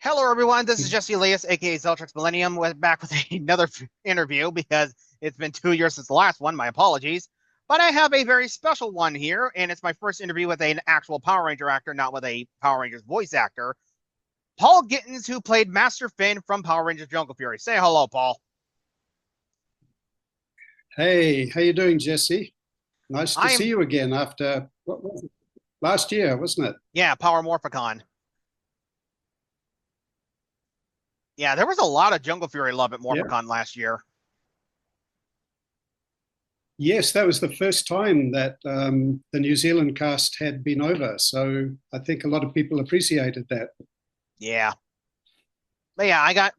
Hello, everyone. This is Jesse Elias, aka Zeltrix Millennium, back with another interview because it's been 2 years since the last one. My apologies. But I have a very special one here, and it's my first interview with an actual Power Ranger actor, not with a Power Rangers voice actor. Paul Gittins, who played Master Finn from Power Rangers Jungle Fury. Say hello, Paul. Hey, how you doing, Jesse? Nice to see I'm, you again after what was it? Last year, wasn't it? yeah, Power Morphicon. Yeah, there was a lot of Jungle Fury love at Yeah. Morphicon last year. Yes, that was the first time that the New Zealand cast had been over. So I think a lot of people appreciated that. Yeah. But yeah, I got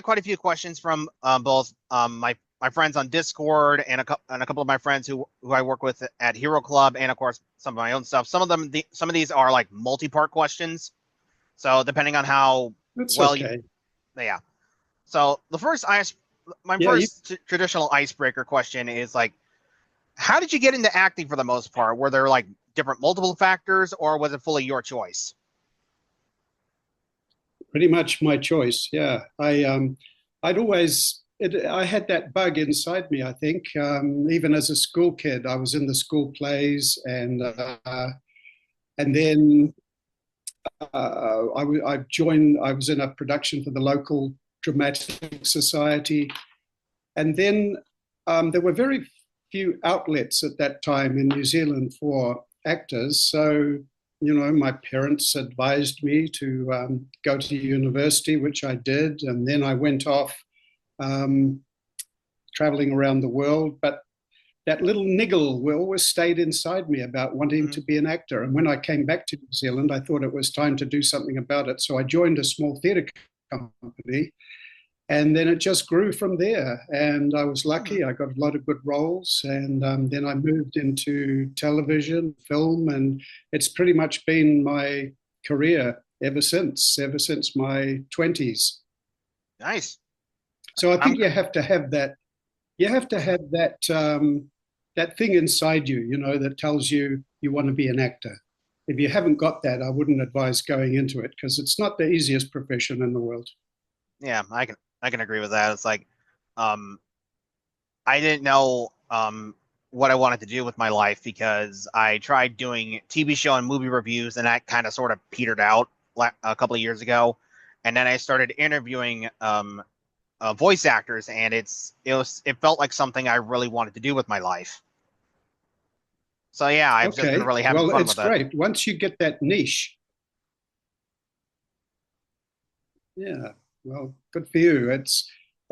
quite a few questions from both my friends on Discord and a couple of my friends who I work with at Hero Club, and of course some of my own stuff. Some of these are like multi-part questions, so depending on how That's well you, okay. yeah. So my Yeah, first traditional icebreaker question is like, how did you get into acting for the most part? Were there like different multiple factors, or was it fully your choice? pretty much my choice. Yeah, I'd always I had that bug inside me. I think even as a school kid, I was in the school plays, and then I joined. I was in a production for the local dramatic society, and then there were very few outlets at that time in New Zealand for actors. So, my parents advised me to go to university, which I did, and then I went off um, traveling around the world. But that little niggle always stayed inside me about wanting Mm-hmm. to be an actor. And when I came back to New Zealand, I thought it was time to do something about it. So I joined a small theatre company, and then it just grew from there. And I was Mm-hmm. lucky; I got a lot of good roles, and then I moved into television, film, and it's pretty much been my career ever since my 20s. Nice. So I I'm think you have to have that. You have to have that thing inside you, that tells you you want to be an actor. If you haven't got that, I wouldn't advise going into it because it's not the easiest profession in the world. Yeah, I can agree with that. It's like, um, I didn't know what I wanted to do with my life because I tried doing TV show and movie reviews, and that kind of sort of petered out a couple of years ago. And then I started interviewing voice actors, and it felt like something I really wanted to do with my life. So yeah, I've just been Okay, really having well, fun it's with it. great. Once you get that niche, yeah, well, good for you.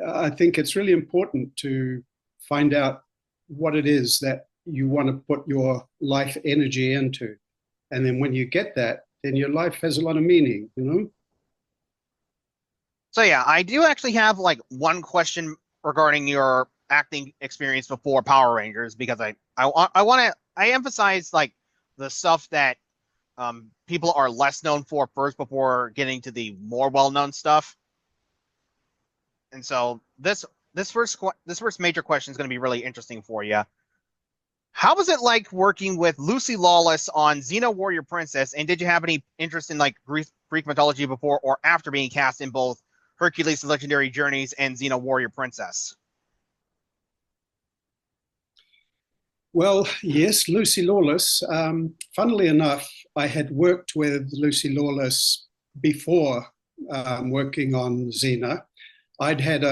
I think it's really important to find out what it is that you want to put your life energy into. And then when you get that, then your life has a lot of meaning. So yeah, I do actually have like one question regarding your acting experience before Power Rangers because I want to I emphasize like the stuff that people are less known for first before getting to the more well-known stuff. And so this first major question is going to be really interesting for you. How was it like working with Lucy Lawless on Xena Warrior Princess? And did you have any interest in like Greek mythology before or after being cast in both Hercules' Legendary Journeys and Xena Warrior Princess? Well, yes, Lucy Lawless. Funnily enough, I had worked with Lucy Lawless before working on Xena. I'd had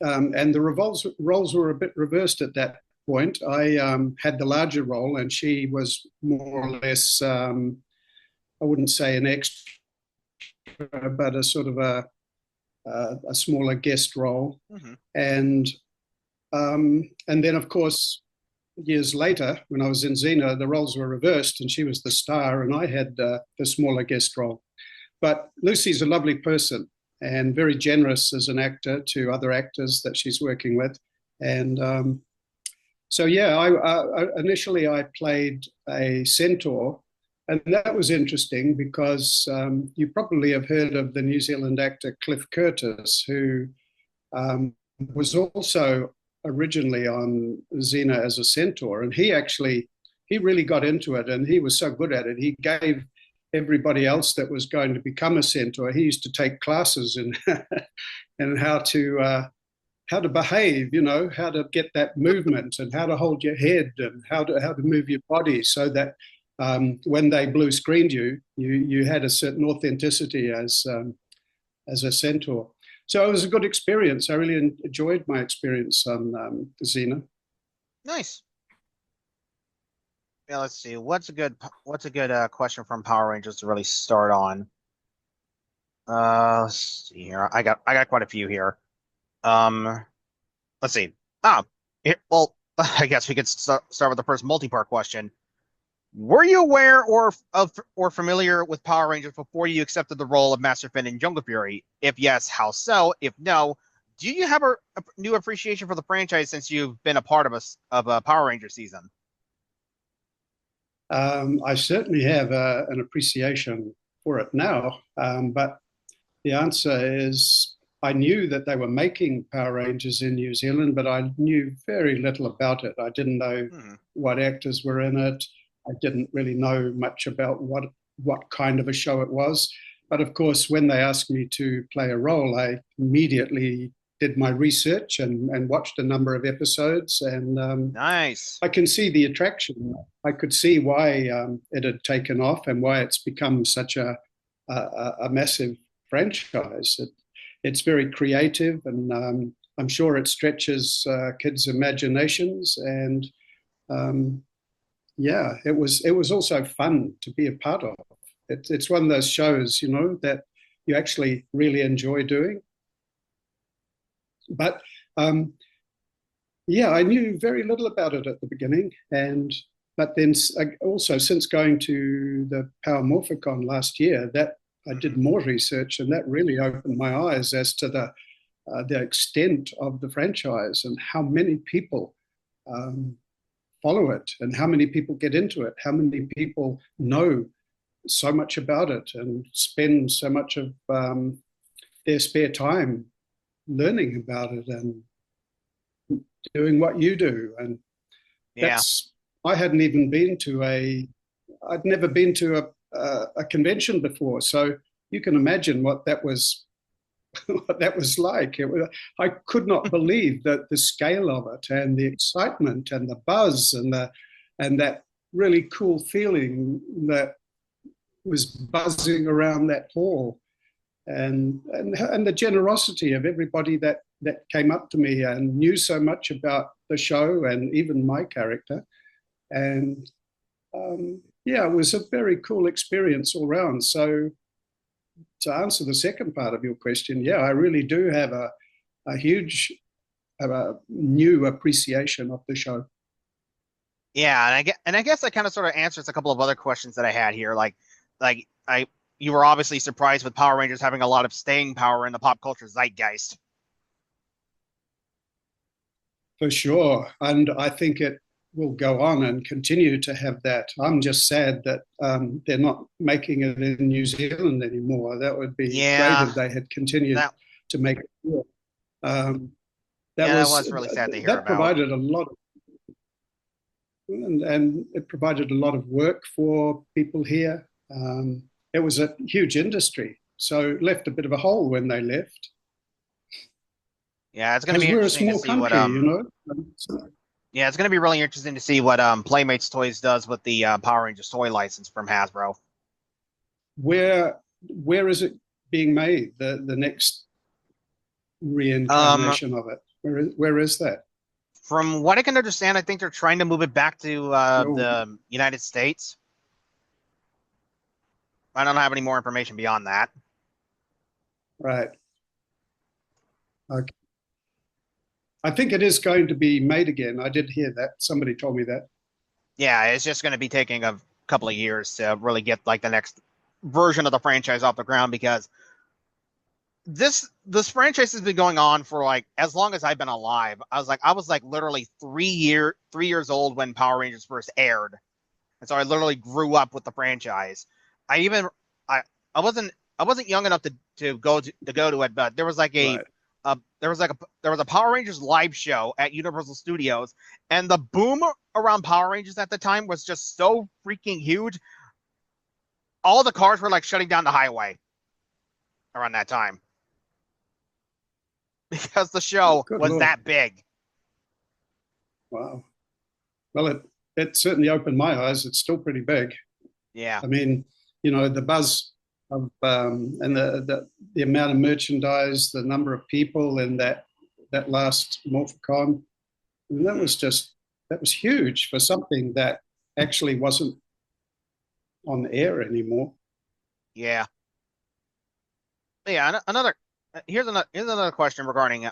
and the roles were a bit reversed at that point. I had the larger role, and she was more or less, I wouldn't say an extra, but a sort of a smaller guest role. Mm-hmm. And and then, of course, years later, when I was in Xena, the roles were reversed, and she was the star, and I had the smaller guest role. But Lucy's a lovely person and very generous as an actor to other actors that she's working with. And so, yeah, initially I played a centaur, and that was interesting because you probably have heard of the New Zealand actor Cliff Curtis, who um, was also originally on Xena as a centaur, and he really got into it, and he was so good at it. everybody else that was going to become a centaur. He used to take classes in and how to behave, how to get that movement and how to hold your head and how to move your body so that when they blue screened you had a certain authenticity as a centaur. So it was a good experience. I really enjoyed my experience on Xena. Nice. Yeah, let's see. What's a good question from Power Rangers to really start on? Let's see here. I got quite a few here. Um, let's see. Ah, well, I guess we could start with the first multi-part question. Were you aware or familiar with Power Rangers before you accepted the role of Master Finn in Jungle Fury? If yes, how so? If no, do you have a new appreciation for the franchise since you've been a part of a Power Ranger season? I certainly have an appreciation for it now, but the answer is I knew that they were making Power Rangers in New Zealand, but I knew very little about it. I didn't know Hmm. what actors were in it. I didn't really know much about what kind of a show it was. But of course, when they asked me to play a role, I immediately did my research and watched a number of episodes, and Nice. I can see the attraction. I could see why it had taken off and why it's become such a massive franchise. It's very creative, and I'm sure it stretches kids' imaginations. And um, yeah, it was also fun to be a part of. It's one of those shows, that you actually really enjoy doing. But um, yeah, I knew very little about it at the beginning, and but then also since going to the Power Morphicon last year, that I did Hmm. more research, and that really opened my eyes as to the extent of the franchise and how many people um, follow it, and how many people get into it, how many people know so much about it and spend so much of their spare time learning about it and doing what you do. And Yeah. that's I hadn't even been to a I'd never been to a convention before, so you can imagine what that was what that was like. I could not believe that the scale of it and the excitement and the buzz and that really cool feeling that was buzzing around that hall, and the generosity of everybody that came up to me and knew so much about the show and even my character. And yeah, it was a very cool experience all round. So to answer the second part of your question, yeah, I really do have a huge, a new appreciation of the show. Yeah, and I guess that kind of sort of answers a couple of other questions that I had here. Like I you were obviously surprised with Power Rangers having a lot of staying power in the pop culture zeitgeist. For sure. And I think it will go on and continue to have that. I'm just sad that they're not making it in New Zealand anymore. That would be great Yeah, if they had continued that to make it here. Um, that yeah, that was was really sad to hear that about. provided a lot of, and it provided a lot of work for people here. It was a huge industry, so it left a bit of a hole when they left Yeah, it's going to because be we're a interesting to small see what country, you know. So yeah, it's going to be really interesting to see what Playmates Toys does with the Power Rangers toy license from Hasbro. where where is it being made? The next Um, reincarnation of it. Where is that? from what I can understand, I think they're trying to move it back to Oh, the United States. I don't have any more information beyond that. right. Okay. I think it is going to be made again. I did hear that. Somebody told me that. Yeah, it's just going to be taking a couple of years to really get like the next version of the franchise off the ground because this franchise has been going on for like as long as I've been alive. I was like literally 3 years old when Power Rangers first aired, and so I literally grew up with the franchise. I even I I wasn't young enough to go to it, but there was like Right. a Power Rangers live show at Universal Studios, and the boom around Power Rangers at the time was just so freaking huge. all the cars were like shutting down the highway around that time because the show Good was Lord. that big. Wow. Well, it certainly opened my eyes. It's still pretty big. Yeah. I mean, the buzz of and the amount of merchandise, the number of people in that last Morphicon, I mean, that was huge for something that actually wasn't on the air anymore. Yeah. Yeah. Another here's another question regarding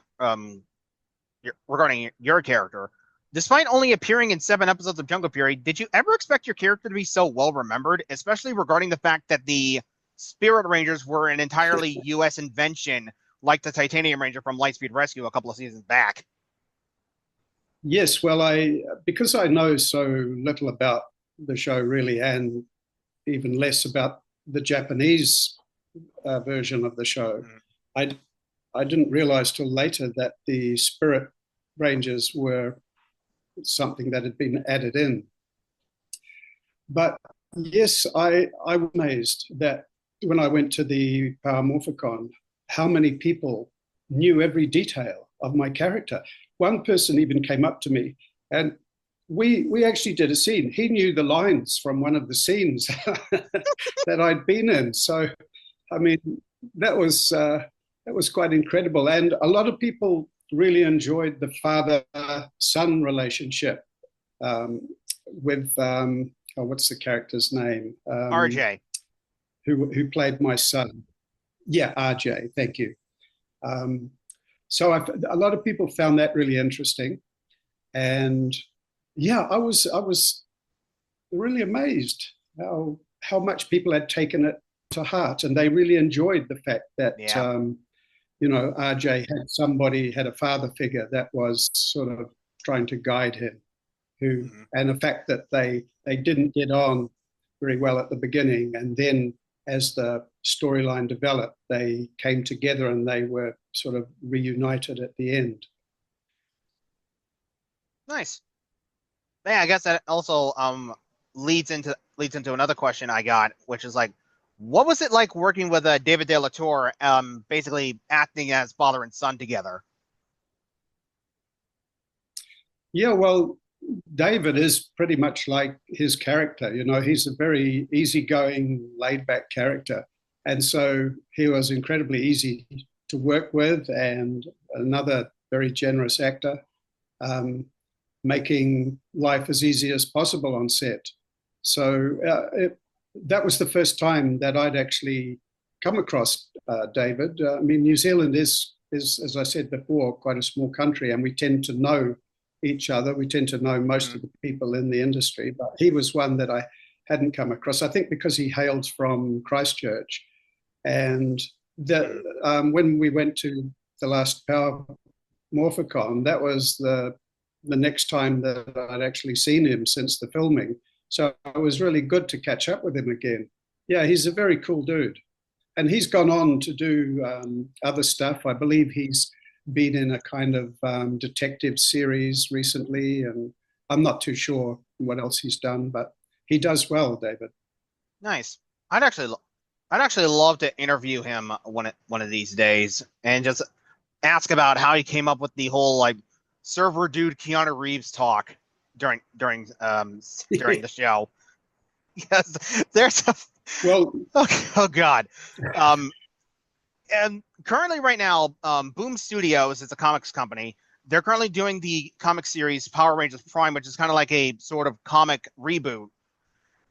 your character. Despite only appearing in 7 episodes of Jungle Fury, did you ever expect your character to be so well remembered, especially regarding the fact that the Spirit Rangers were an entirely U.S. invention, like the Titanium Ranger from Lightspeed Rescue a couple of seasons back? Yes, well, because I know so little about the show really, and even less about the Japanese version of the show, Mm. I I didn't realize till later that the Spirit Rangers were something that had been added in. But yes, I was amazed that when I went to the Power Morphicon, how many people knew every detail of my character. One person even came up to me, and we actually did a scene. He knew the lines from one of the scenes that I'd been in. So, I mean, that was quite incredible, and a lot of people really enjoyed the father-son relationship with what's the character's name? RJ. Who played my son? Yeah, RJ. Thank you. Um, so a lot of people found that really interesting, and yeah, I was really amazed how much people had taken it to heart, and they really enjoyed the fact that Yeah. RJ had a father figure that was sort of trying to guide him, Mhm. and the fact that they didn't get on very well at the beginning, and then as the storyline developed, they came together and they were sort of reunited at the end. Nice. Yeah, I guess that also leads into another question I got, which is like, what was it like working with David De La Torre, basically acting as father and son together? Yeah, well, David is pretty much like his character. He's a very easygoing, laid back character. And so he was incredibly easy to work with, and another very generous actor, um, making life as easy as possible on set. So that was the first time that I'd actually come across David. I mean, New Zealand is, as I said before, quite a small country, and we tend to know each other. We tend to know most Mm. of the people in the industry, but he was one that I hadn't come across. I think because he hails from Christchurch, and that Mm. when we went to the last Power Morphicon, that was the next time that I'd actually seen him since the filming. So it was really good to catch up with him again. Yeah, he's a very cool dude. And he's gone on to do other stuff. I believe he's been in a kind of detective series recently, and I'm not too sure what else he's done, but he does well, David. Nice. I'd actually, I'd actually love to interview him one of these days and just ask about how he came up with the whole like server dude Keanu Reeves talk during the show. Because there's a Well, oh god. Um, and currently right now, Boom Studios is a comics company. They're currently doing the comic series Power Rangers Prime, which is kind of like a sort of comic reboot.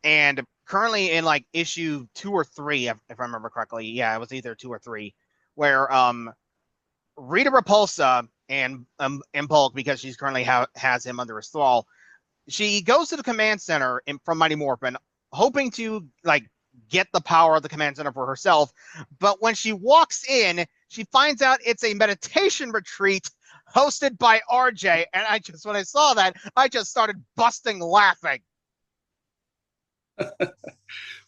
And currently in like issue 2 or 3, if I remember correctly, yeah, it was either 2 or 3, where Rita Repulsa and Impulk, because she's currently has him under his thrall, she goes to the command center from Mighty Morphin, hoping to like get the power of the command center for herself. But when she walks in, she finds out it's a meditation retreat hosted by RJ. And when I saw that, I just started busting laughing.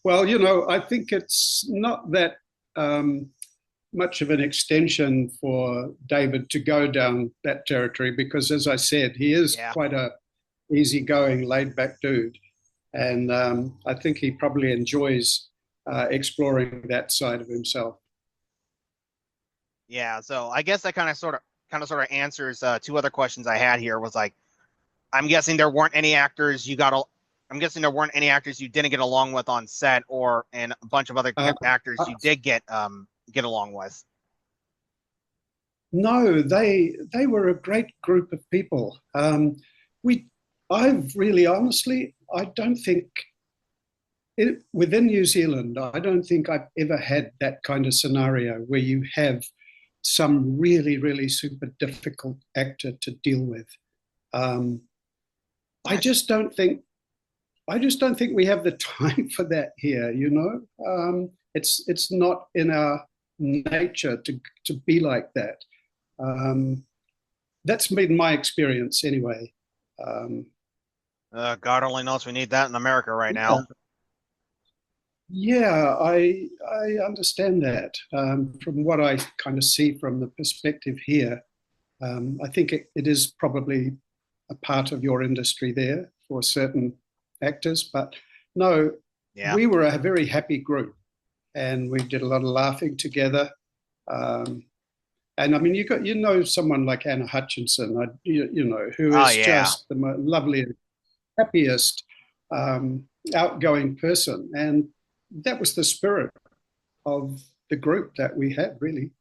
well, I think it's not that um, much of an extension for David to go down that territory because, as I said, he is Yeah. quite a easygoing, laid-back dude, and I think he probably enjoys exploring that side of himself. Yeah, so I guess that kind of answers two other questions I had here. Was like, I'm guessing there weren't any actors you got. I'm guessing there weren't any actors you didn't get along with on set, or and a bunch of other Uh, actors you did get along with. no, they were a great group of people. We, I've really honestly, I don't think within New Zealand, I don't think I've ever had that kind of scenario where you have some really, really super difficult actor to deal with. Um, I Nice. just don't think I just don't think we have the time for that here. It's not in our nature to be like that. Um, that's been my experience anyway. Um, God only knows we need that in America right yeah, now. yeah, I understand that. From what I kind of see from the perspective here, I think it is probably a part of your industry there for certain actors, but no, Yeah. we were a very happy group, and we did a lot of laughing together. Um, and I mean, someone like Anna Hutchinson, who Oh is yeah. just the loveliest, happiest, um, outgoing person, and that was the spirit of the group that we had, really.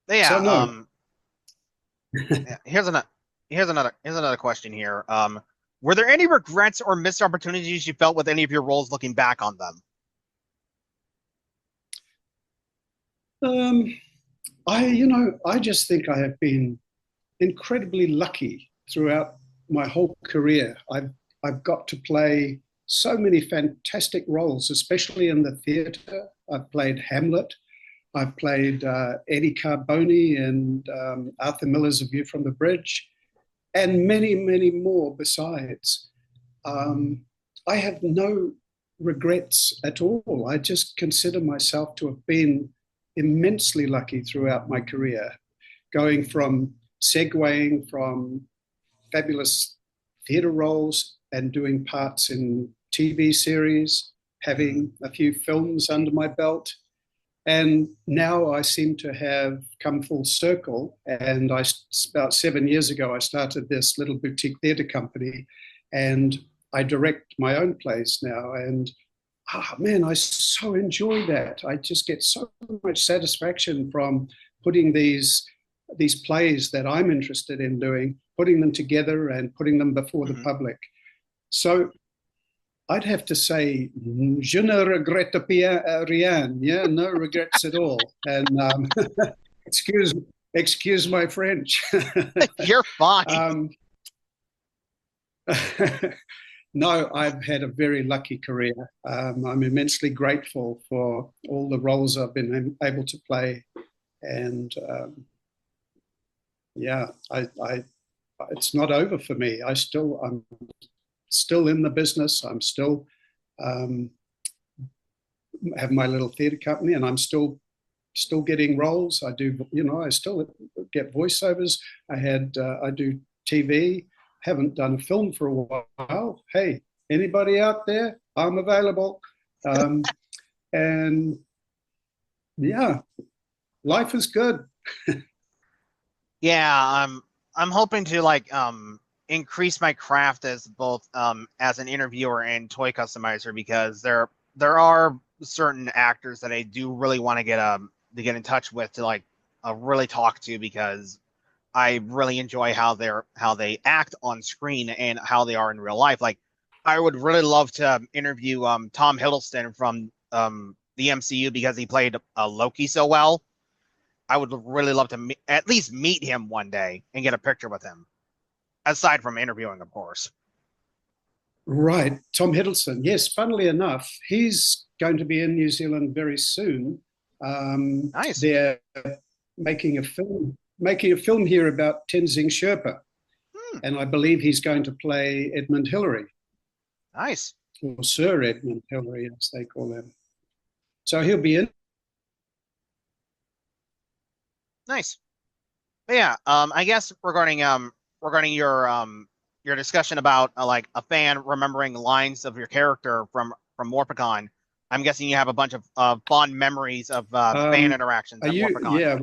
So Yeah. no, Yeah, here's another question here. Were there any regrets or missed opportunities you felt with any of your roles looking back on them? um, I just think I have been incredibly lucky throughout my whole career. I've got to play so many fantastic roles, especially in the theatre. I've played Hamlet. I've played Eddie Carboni and Arthur Miller's A View from the Bridge, and many, many more besides. Um, I have no regrets at all. I just consider myself to have been immensely lucky throughout my career, going from segueing from fabulous theatre roles and doing parts in TV series, having a few films under my belt. And now I seem to have come full circle. And about 7 years ago, I started this little boutique theatre company, and I direct my own plays now. And man, I so enjoy that. I just get so much satisfaction from putting these plays that I'm interested in doing, putting them together and putting them before the Hmm. public. So I'd have to say, je ne regrette rien. Yeah, no regrets at all. And excuse excuse my French. You're fine. um, no, I've had a very lucky career. I'm immensely grateful for all the roles I've been able to play, and yeah, it's not over for me. I'm still in the business. I'm still um, have my little theatre company, and I'm still getting roles. I do, I still get voiceovers. I do TV. Haven't done a film for a while. Hey, anybody out there? I'm available. Um, and yeah, life is good. Yeah, I'm hoping to like increase my craft as both as an interviewer and toy customizer because there are certain actors that I do really want to get in touch with to like really talk to because I really enjoy how they act on screen and how they are in real life. Like I would really love to interview Tom Hiddleston from the MCU because he played Loki so well. I would really love to at least meet him one day and get a picture with him, aside from interviewing, of course. Right, Tom Hiddleston. Yes, funnily enough, he's going to be in New Zealand very soon. Nice, They're making a film here about Tenzing Sherpa, hmm, and I believe he's going to play Edmund Hillary, nice, or Sir Edmund Hillary, as they call him. So he'll be in. nice. But yeah, I guess regarding your discussion about like a fan remembering lines of your character from Morpicon, I'm guessing you have a bunch of fond memories of fan Um, interactions are at you? MorphicOn. Yeah,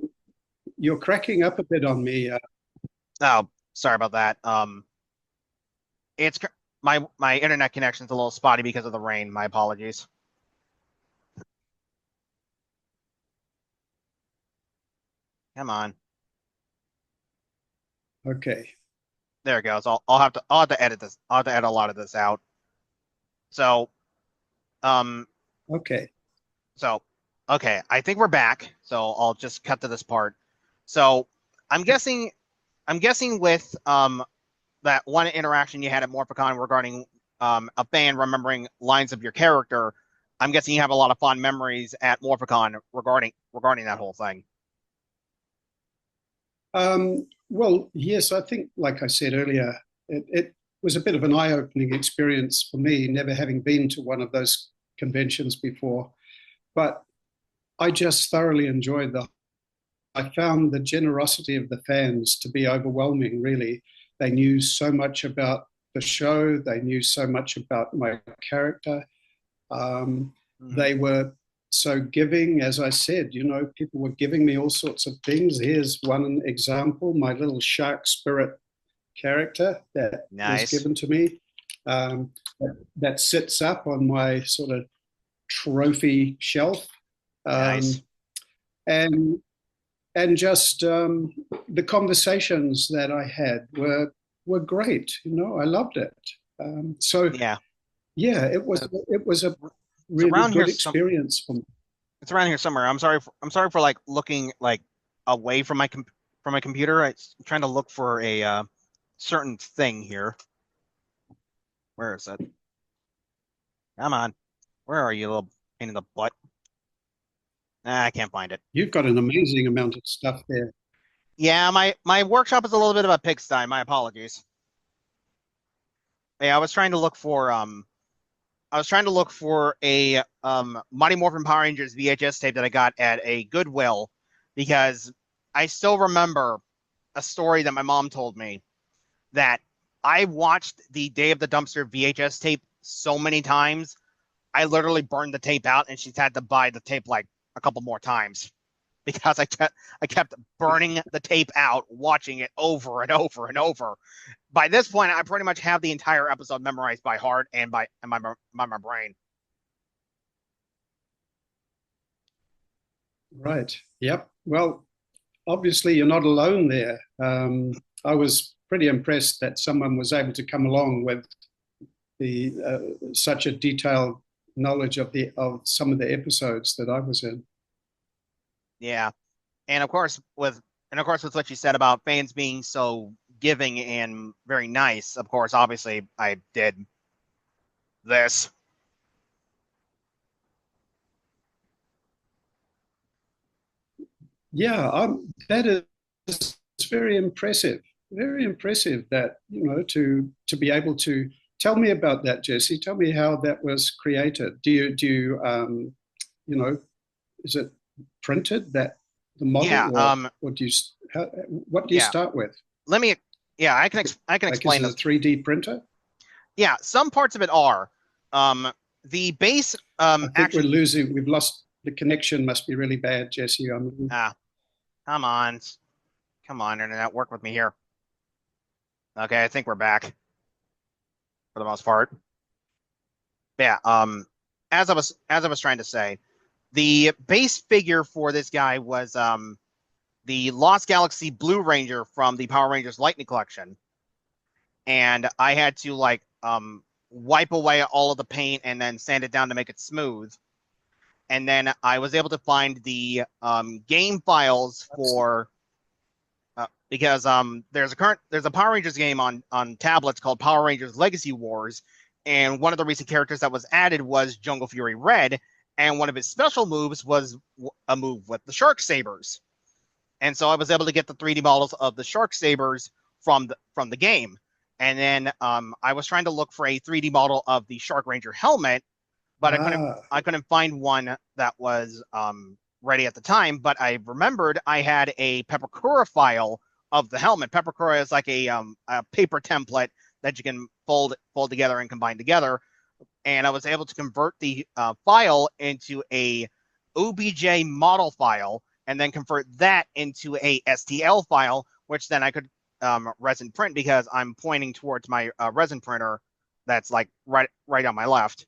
you're cracking up a bit on me. Oh, sorry about that. It's my internet connection's a little spotty because of the rain. My apologies. Come on. Okay. There it goes. I'll have to edit this. I'll have to edit a lot of this out. So, um, Okay. so okay, I think we're back. So I'll just cut to this part. So I'm guessing I'm guessing with that one interaction you had at Morphicon regarding a fan remembering lines of your character, I'm guessing you have a lot of fond memories at Morphicon regarding that whole thing. Well, yes, I think, like I said earlier, it was a bit of an eye-opening experience for me, never having been to one of those conventions before. But I just thoroughly enjoyed the. I found the generosity of the fans to be overwhelming, really. They knew so much about the show, they knew so much about my character. Mm-hmm. They were so giving, as I said, people were giving me all sorts of things. Here's one example, my little shark spirit character that was Nice, given to me, um, that sits up on my sort of trophy shelf. nice. Um, and just the conversations that I had were great. I loved it. So Yeah, yeah, it was a it's really around here good some. experience for me. It's around here somewhere. I'm sorry for like looking like away from my computer. I'm trying to look for a certain thing here. Where is it? Come on. Where are you, little pain in the butt? I can't find it. You've got an amazing amount of stuff there. Yeah, my workshop is a little bit of a pigsty. My apologies. Yeah, I was trying to look for a Mighty Morphin Power Rangers VHS tape that I got at a Goodwill because I still remember a story that my mom told me that I watched the Day of the Dumpster VHS tape so many times. I literally burned the tape out and she's had to buy the tape like a couple more times because I kept burning the tape out, watching it over and over and over. By this point, I pretty much have the entire episode memorized by heart and by my brain. Right. Yep. Well, obviously you're not alone there. I was pretty impressed that someone was able to come along with the such a detailed knowledge of some of the episodes that I was in. Yeah, and of course with what you said about fans being so giving and very nice, of course, obviously I did this. Yeah, that is very impressive. Very impressive that to be able to tell me about that, Jesse. Tell me how that was created. Do you you know is it printed that the model Yeah, or do you what do you yeah. start with? Let me. Yeah, I can Like, is explain it a this. 3D printer? Yeah, some parts of it are. Um, the base I think actually. we've lost the connection. Must be really bad, Jesse. Ah, come on, come on, internet, work with me here. Okay, I think we're back for the most part. Yeah. As I was trying to say, the base figure for this guy was the Lost Galaxy Blue Ranger from the Power Rangers Lightning Collection, and I had to like wipe away all of the paint and then sand it down to make it smooth. And then I was able to find the game files for because there's a Power Rangers game on tablets called Power Rangers Legacy Wars, and one of the recent characters that was added was Jungle Fury Red, and one of his special moves was a move with the Shark Sabers. And so I was able to get the 3D models of the Shark Sabers from the game. And then I was trying to look for a 3D model of the Shark Ranger helmet, but I couldn't Ah, I couldn't find one that was ready at the time. But I remembered I had a Peppercura file of the helmet. Peppercura is like a paper template that you can fold together and combine together. and I was able to convert the file into a OBJ model file, and then convert that into a STL file, which then I could resin print because I'm pointing towards my resin printer that's like right on my left,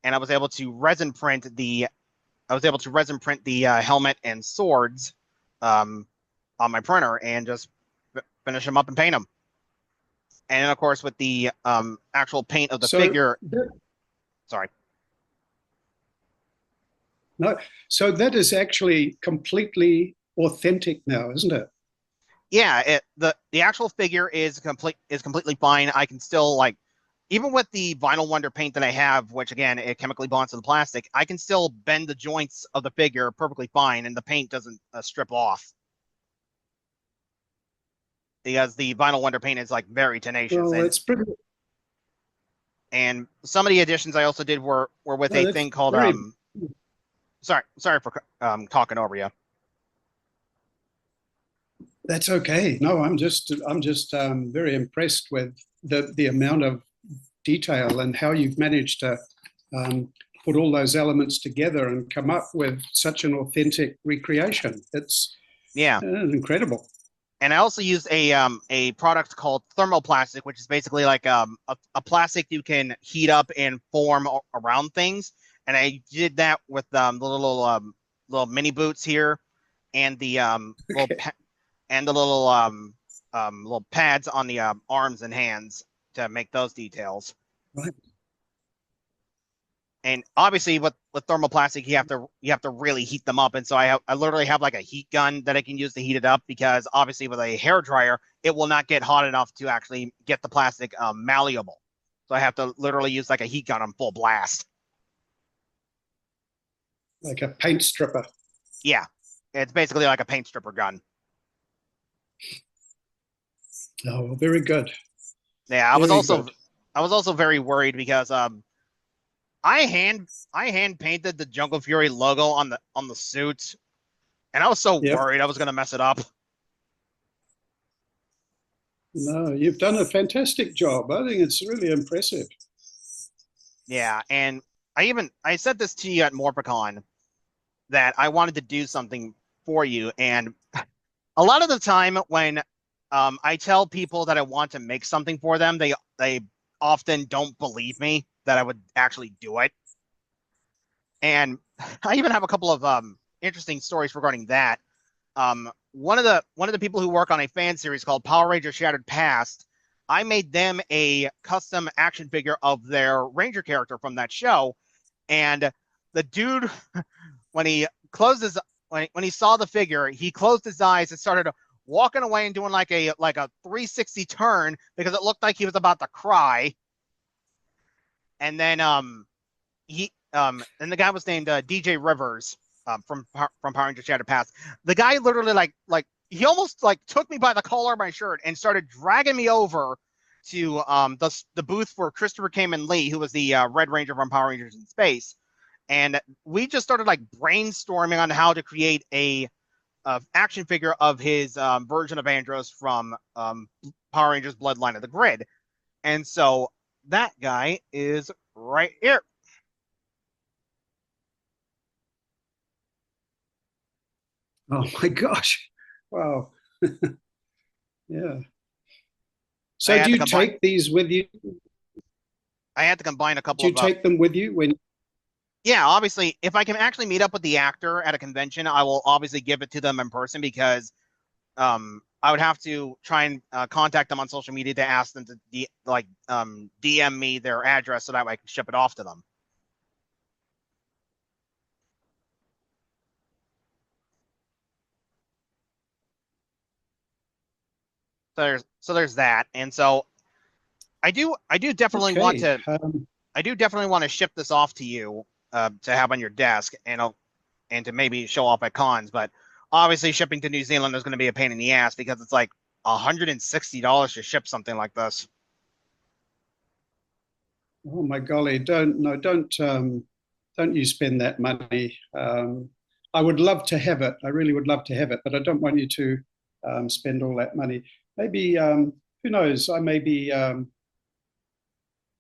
and I was able to resin print the helmet and swords on my printer and just finish them up and paint them. And then, of course, with the actual paint of the figure. Sorry. No, so that is actually completely authentic now, isn't it? Yeah, the actual figure is completely fine. I can still like, even with the Vinyl Wonder paint that I have, which again it chemically bonds to the plastic, I can still bend the joints of the figure perfectly fine, and the paint doesn't strip off because the Vinyl Wonder paint is like very tenacious. Well, and it's pretty. and some of the additions I also did were with a thing called very. Sorry for talking over you. That's okay. No, I'm just very impressed with the amount of detail and how you've managed to put all those elements together and come up with such an authentic recreation. It's incredible. And I also used a product called thermoplastic, which is basically like a plastic you can heat up and form around things. And I did that with the little mini boots here, and the little pads on the arms and hands to make those details. Right. And obviously, with thermoplastic, you have to really heat them up. And so I literally have like a heat gun that I can use to heat it up, because obviously with a hair dryer, it will not get hot enough to actually get the plastic malleable. So I have to literally use like a heat gun on full blast. Like a paint stripper. Yeah, it's basically like a paint stripper gun. Oh, very good. Yeah, I was also very worried because I hand painted the Jungle Fury logo on the suit, and I was so worried I was gonna mess it up. No, you've done a fantastic job. I think it's really impressive. Yeah, and I said this to you at Morpicon that I wanted to do something for you, and a lot of the time when I tell people that I want to make something for them, they often don't believe me that I would actually do it. And I even have a couple of interesting stories regarding that. One of the people who work on a fan series called Power Rangers Shattered Past, I made them a custom action figure of their Ranger character from that show. And the dude, when he saw the figure, he closed his eyes and started walking away and doing like a 360 turn because it looked like he was about to cry. And then and the guy was named DJ Rivers from Power Rangers Shattered Past. The guy literally like he almost like took me by the collar of my shirt and started dragging me over to the booth for Christopher Kamen Lee, who was the Red Ranger from Power Rangers in Space. And we just started like brainstorming on how to create a action figure of his version of Andros from Power Rangers Bloodline of the Grid. And so that guy is right here. Oh my gosh. Wow. Yeah. So do you take these with you? I had to combine a couple of... Do you take them with you when... Yeah, obviously, if I can actually meet up with the actor at a convention, I will obviously give it to them in person, because I would have to try and contact them on social media to ask them to DM me their address so that way I can ship it off to them. So there's that, and so I do definitely want to ship this off to you to have on your desk, and to maybe show off at cons. But obviously, shipping to New Zealand is going to be a pain in the ass because it's like $160 to ship something like this. Oh my golly! Don't you spend that money. I would love to have it. I really would love to have it, but I don't want you to spend all that money. Maybe who knows? I may be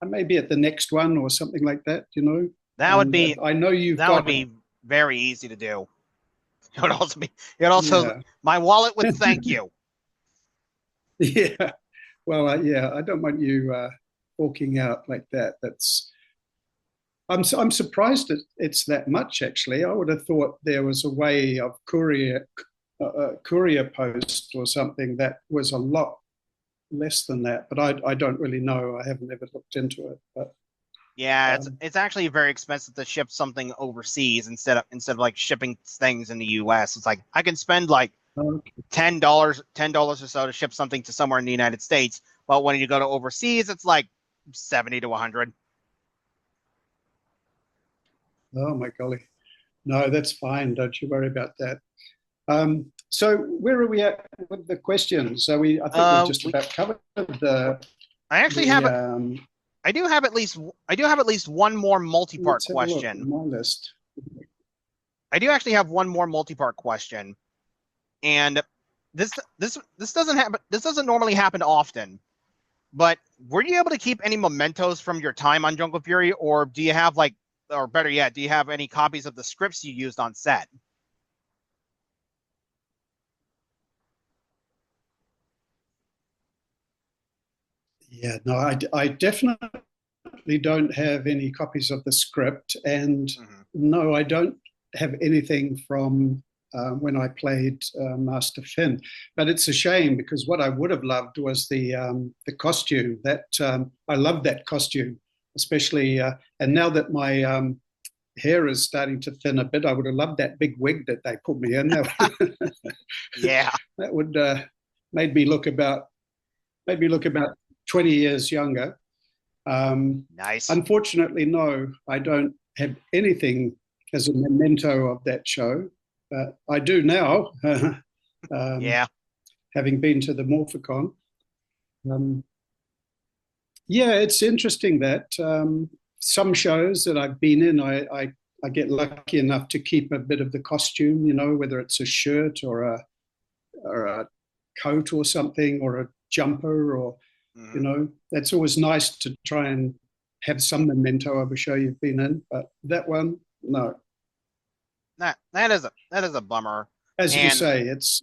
maybe at the next one or something like that, you know. That would And be I know you've that would got, be very easy to do. It would also be it also yeah, my wallet would thank you. yeah. Well, yeah, I don't want you walking out like that. I'm surprised that it's that much. Actually, I would have thought there was a way of courier post or something that was a lot less than that. But I don't really know. I haven't ever looked into it. But Yeah, it's um, it's actually very expensive to ship something overseas instead of like shipping things in the US. It's like I can spend like okay. $10 or so to ship something to somewhere in the United States, but when you go to overseas, it's like 70 to 100. Oh my golly, no, that's fine. Don't you worry about that. So where are we at with the questions? So I think we've just We about covered the I actually the. have I do have at least one more multi-part Let's have a look at question. my list. I do actually have one more multi-part question, and this doesn't normally happen often. But were you able to keep any mementos from your time on Jungle Fury, or do you have like, or better yet, do you have any copies of the scripts you used on set? Yeah, no, I definitely don't have any copies of the script, and Mm-hmm. no, I don't have anything from when I played Master Finn. But it's a shame because what I would have loved was the costume. That I loved that costume, especially. And now that my hair is starting to thin a bit, I would have loved that big wig that they put me in. Yeah, That would made me look about made me look about 20 years younger. Um, nice. Unfortunately, no, I don't have anything as a memento of that show. But I do now, um, Yeah, having been to the Morphicon. Um, yeah, it's interesting that some shows that I've been in, I get lucky enough to keep a bit of the costume, you know, whether it's a shirt or a coat or something or a jumper or you mm-hmm. know that's always nice to try and have some memento of a show you've been in, but that one, no. That is a bummer, As you and say, it's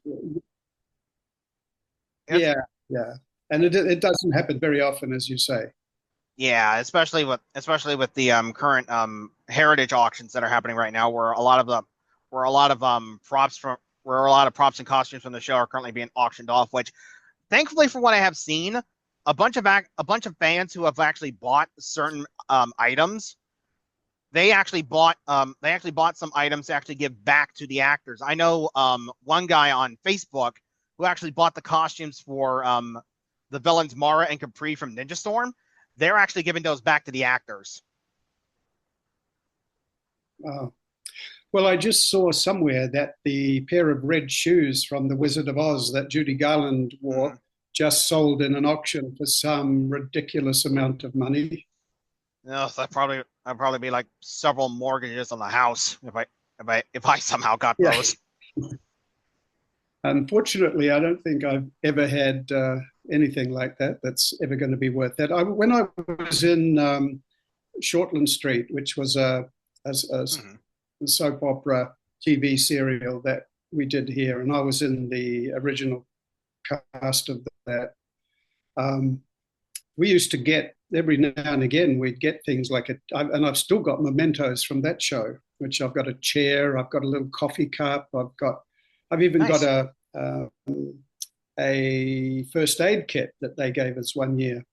it's yeah, yeah, and it doesn't happen very often, as you say. yeah, especially with the current heritage auctions that are happening right now, where a lot of props from where a lot of props and costumes from the show are currently being auctioned off, which thankfully, for what I have seen, a bunch of fans who have actually bought certain items. They actually bought some items to actually give back to the actors. I know one guy on Facebook who actually bought the costumes for the villains Mara and Capri from Ninja Storm. They're actually giving those back to the actors. uh, well, I just saw somewhere that the pair of red shoes from the Wizard of Oz that Judy Garland wore Mm. just sold in an auction for some ridiculous amount of money. No, so I'd probably be like several mortgages on the house if I somehow got Yeah. those. Unfortunately, I don't think I've ever had anything like that that's ever going to be worth that. When I was in Shortland Street, which was Mm-hmm. a soap opera TV serial that we did here, and I was in the original cast of that. Um, we used to get every now and again we'd get things like and I've still got mementos from that show, which I've got a chair, I've got a little coffee cup, I've even got Nice. a first aid kit that they gave us one year.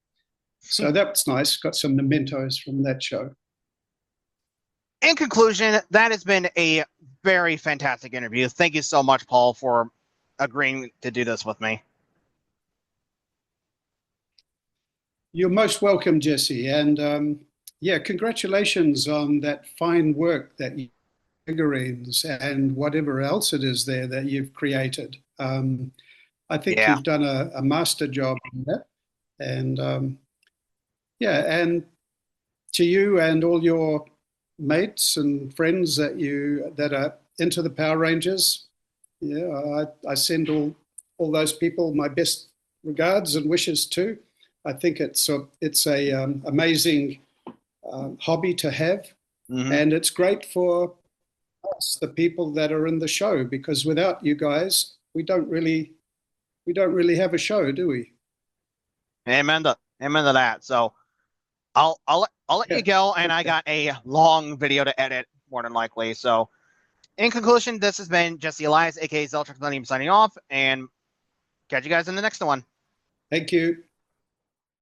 So that's nice. Got some mementos from that show. In conclusion, that has been a very fantastic interview. Thank you so much, Paul, for agreeing to do this with me. You're most welcome, Jesse. And yeah, congratulations on that fine work that you figurines and whatever else it is there that you've created. I think Yeah. you've done a master job on that. And yeah, and to you and all your mates and friends that are into the Power Rangers, yeah, I send all those people my best regards and wishes too. I think it's a amazing hobby to have, and it's great for us, the people that are in the show, because without you guys, we don't really have a show, do we? Amen to that. So I'll let Yeah. you go, and I Okay. got a long video to edit more than likely. So in conclusion, this has been Jesse Elias, aka Zeltrix Millennium, signing off, and catch you guys in the next one. Thank you.